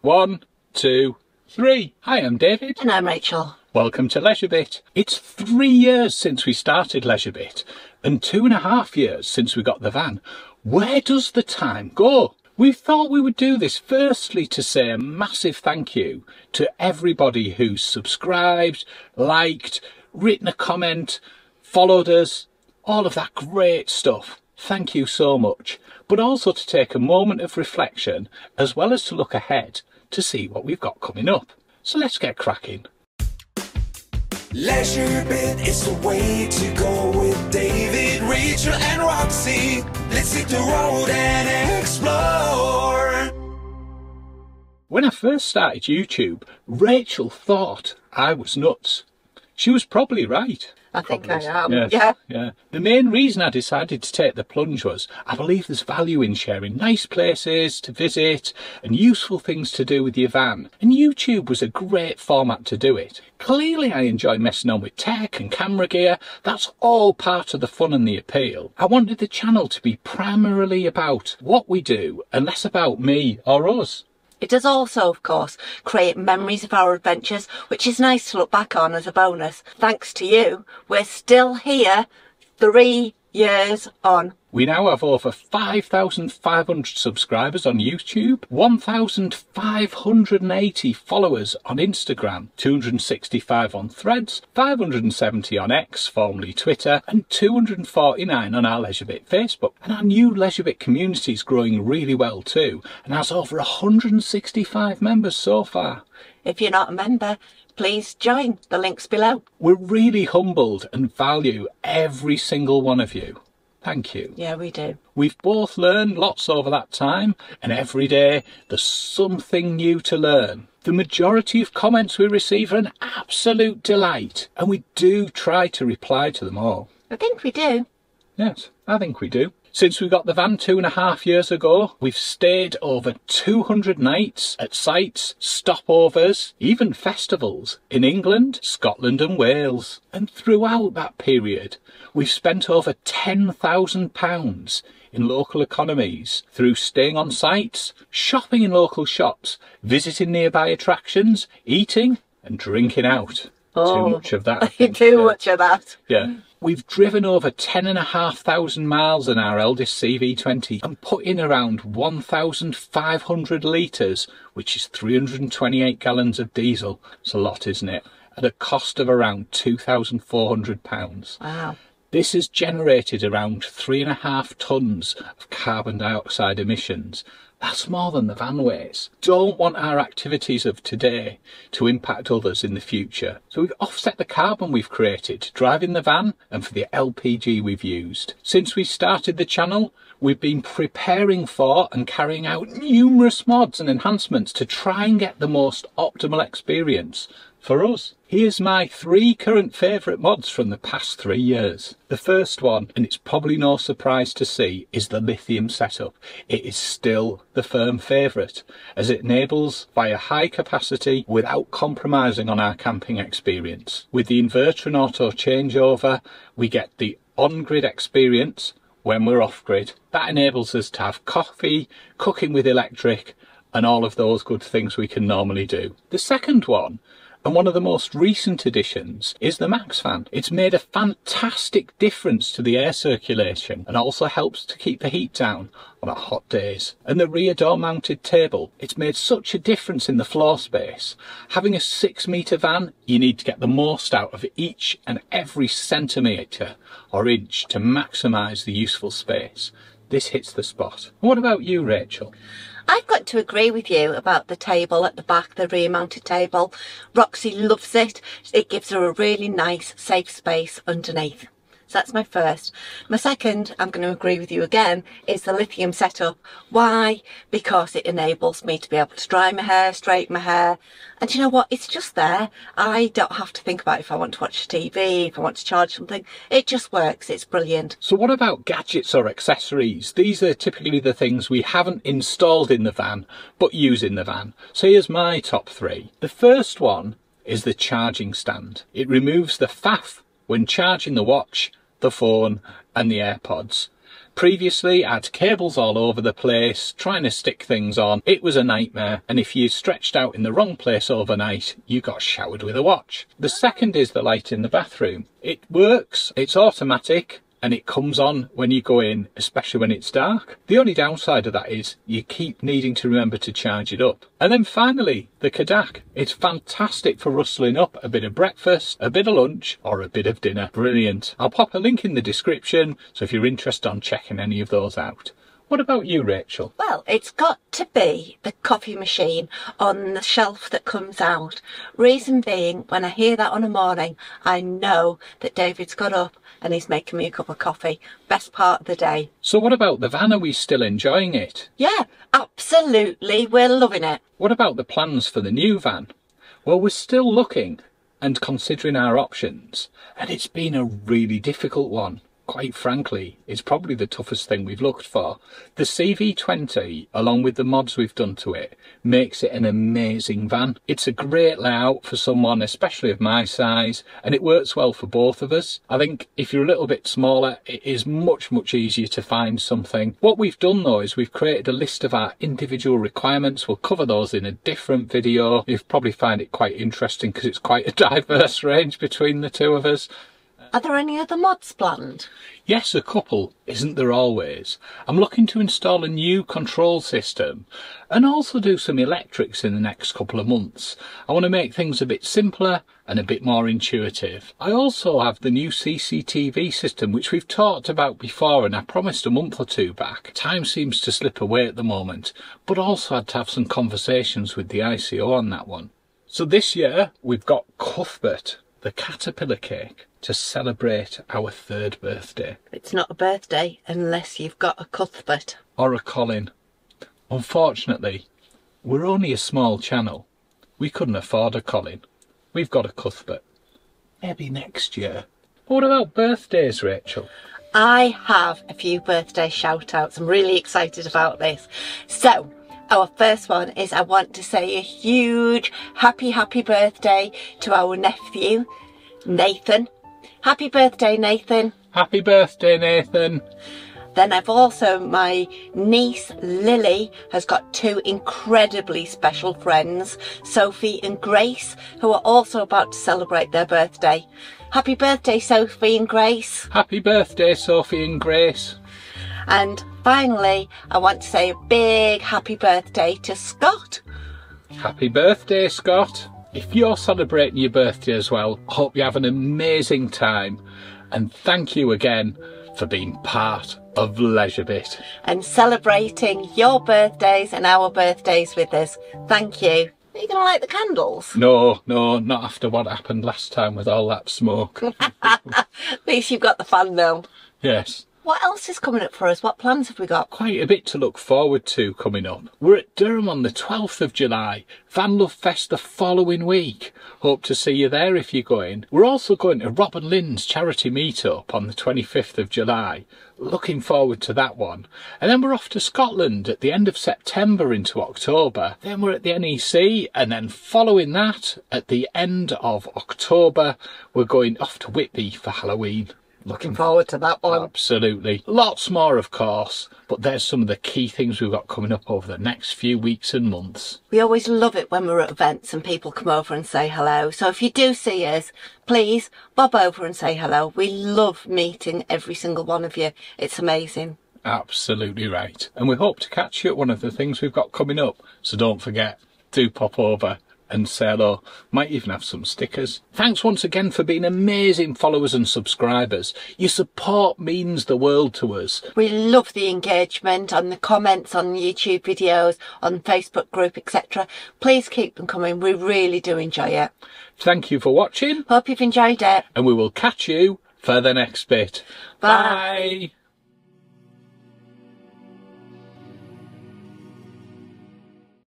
1, 2, 3. Hi, I'm David. And I'm Rachel. Welcome to LeisureBit. It's 3 years since we started LeisureBit and 2.5 years since we got the van. Where does the time go? We thought we would do this firstly to say a massive thank you to everybody who's subscribed, liked, written a comment, followed us, all of that great stuff. Thank you so much. But also to take a moment of reflection as well as to look ahead to see what we've got coming up. So let's get cracking. LeisureBit is the way to go with David, Rachel and Roxy. Let's hit the road and explore. When I first started YouTube, Rachel thought I was nuts. She was probably right. I think I am. Yes, yeah. The main reason I decided to take the plunge was I believe there's value in sharing nice places to visit and useful things to do with your van. And YouTube was a great format to do it. Clearly I enjoy messing on with tech and camera gear. That's all part of the fun and the appeal. I wanted the channel to be primarily about what we do and less about me or us. It does also, of course, create memories of our adventures, which is nice to look back on as a bonus. Thanks to you, we're still here 3 years on. We now have over 5,500 subscribers on YouTube, 1,580 followers on Instagram, 265 on Threads, 570 on X, formerly Twitter, and 249 on our LeisureBit Facebook. And our new LeisureBit community is growing really well too, and has over 165 members so far. If you're not a member, please join. The link's below. We're really humbled and value every single one of you. Thank you. Yeah, we do. We've both learned lots over that time, and every day there's something new to learn. The majority of comments we receive are an absolute delight, and we do try to reply to them all. I think we do. Yes, I think we do. Since we got the van 2.5 years ago, we've stayed over 200 nights at sites, stopovers, even festivals in England, Scotland and Wales. And throughout that period, we've spent over £10,000 in local economies through staying on sites, shopping in local shops, visiting nearby attractions, eating and drinking out. Oh, too much of that. Too much of that. Yeah. We've driven over 10,500 miles in our Elddis CV20 and put in around 1,500 litres, which is 328 gallons of diesel. It's a lot, isn't it? At a cost of around £2,400. Wow. This has generated around 3.5 tonnes of carbon dioxide emissions. That's more than the van weighs. Don't want our activities of today to impact others in the future. So we've offset the carbon we've created driving the van and for the LPG we've used. Since we started the channel, we've been preparing for and carrying out numerous mods and enhancements to try and get the most optimal experience for us. Here's my 3 current favourite mods from the past 3 years. The first one, and it's probably no surprise to see, is the lithium setup. It is still the firm favourite, as it enables via high capacity without compromising on our camping experience. With the inverter and auto changeover, we get the on-grid experience when we're off-grid. That enables us to have coffee, cooking with electric, and all of those good things we can normally do. The second one, and one of the most recent additions, is the Max fan. It's made a fantastic difference to the air circulation and also helps to keep the heat down on our hot days. And the rear door mounted table, it's made such a difference in the floor space. Having a 6-metre van, you need to get the most out of each and every centimetre or inch to maximise the useful space. This hits the spot. What about you, Rachel? I've got to agree with you about the table at the back, the rear mounted table. Roxy loves it. It gives her a really nice safe space underneath. So that's my first. My second, I'm going to agree with you again, is the lithium setup. Why? Because it enables me to be able to dry my hair, straighten my hair. And you know what? It's just there. I don't have to think about if I want to watch TV, if I want to charge something. It just works. It's brilliant. So what about gadgets or accessories? These are typically the things we haven't installed in the van, but use in the van. So here's my top 3. The first one is the charging stand. It removes the faff when charging the watch, the phone and the AirPods. Previously, I had cables all over the place, trying to stick things on. It was a nightmare, and if you stretched out in the wrong place overnight, you got showered with a watch. The second is the light in the bathroom. It works, it's automatic, and it comes on when you go in, especially when it's dark. The only downside of that is you keep needing to remember to charge it up. And then finally, the Kodak. It's fantastic for rustling up a bit of breakfast, a bit of lunch, or a bit of dinner. Brilliant. I'll pop a link in the description, so if you're interested on checking any of those out. What about you, Rachel? Well, it's got to be the coffee machine on the shelf that comes out. Reason being, when I hear that on a morning, I know that David's got up and he's making me a cup of coffee. Best part of the day. So what about the van? Are we still enjoying it? Yeah, absolutely. We're loving it. What about the plans for the new van? Well, we're still looking and considering our options, and it's been a really difficult one. Quite frankly, it's probably the toughest thing we've looked for. The CV20, along with the mods we've done to it, makes it an amazing van. It's a great layout for someone, especially of my size, and it works well for both of us. I think if you're a little bit smaller, it is much easier to find something. What we've done though is we've created a list of our individual requirements. We'll cover those in a different video. You'll probably find it quite interesting because it's quite a diverse range between the two of us. Are there any other mods planned? Yes, a couple. Isn't there always? I'm looking to install a new control system and also do some electrics in the next couple of months. I want to make things a bit simpler and a bit more intuitive. I also have the new CCTV system, which we've talked about before and I promised a month or two back. Time seems to slip away at the moment, but also had to have some conversations with the ICO on that one. So this year we've got Cuthbert, the caterpillar cake, to celebrate our 3rd birthday. It's not a birthday unless you've got a Cuthbert. Or a Colin. Unfortunately, we're only a small channel. We couldn't afford a Colin. We've got a Cuthbert. Maybe next year. What about birthdays, Rachel? I have a few birthday shout outs. I'm really excited about this. So, our first one is I want to say a huge happy birthday to our nephew, Nathan. Happy birthday, Nathan. Happy birthday, Nathan. Then I've also, my niece Lily has got 2 incredibly special friends, Sophie and Grace, who are also about to celebrate their birthday. Happy birthday, Sophie and Grace. Happy birthday, Sophie and Grace. And finally, I want to say a big happy birthday to Scott. Happy birthday, Scott. If you're celebrating your birthday as well, hope you have an amazing time. And thank you again for being part of LeisureBit. And celebrating your birthdays and our birthdays with us. Thank you. Are you going to light the candles? No, not after what happened last time with all that smoke. At least you've got the fun though. Yes. What else is coming up for us? What plans have we got? Quite a bit to look forward to coming up. We're at Durham on the 12th of July. Van Love Fest the following week. Hope to see you there if you're going. We're also going to Rob and Lynn's charity meetup on the 25th of July. Looking forward to that one. And then we're off to Scotland at the end of September into October. Then we're at the NEC, and then following that, at the end of October, we're going off to Whitby for Halloween. Looking forward to that one. Absolutely. Lots more, of course, but there's some of the key things we've got coming up over the next few weeks and months. We always love it when we're at events and people come over and say hello. So if you do see us, please bob over and say hello. We love meeting every single one of you. It's amazing. Absolutely right. And we hope to catch you at one of the things we've got coming up. So don't forget, do pop over and say hello. Might even have some stickers. Thanks once again for being amazing followers and subscribers. Your support means the world to us. We love the engagement on the comments on YouTube videos, on Facebook group, etc. Please keep them coming. We really do enjoy it. Thank you for watching. Hope you've enjoyed it. And we will catch you for the next bit. Bye. Bye.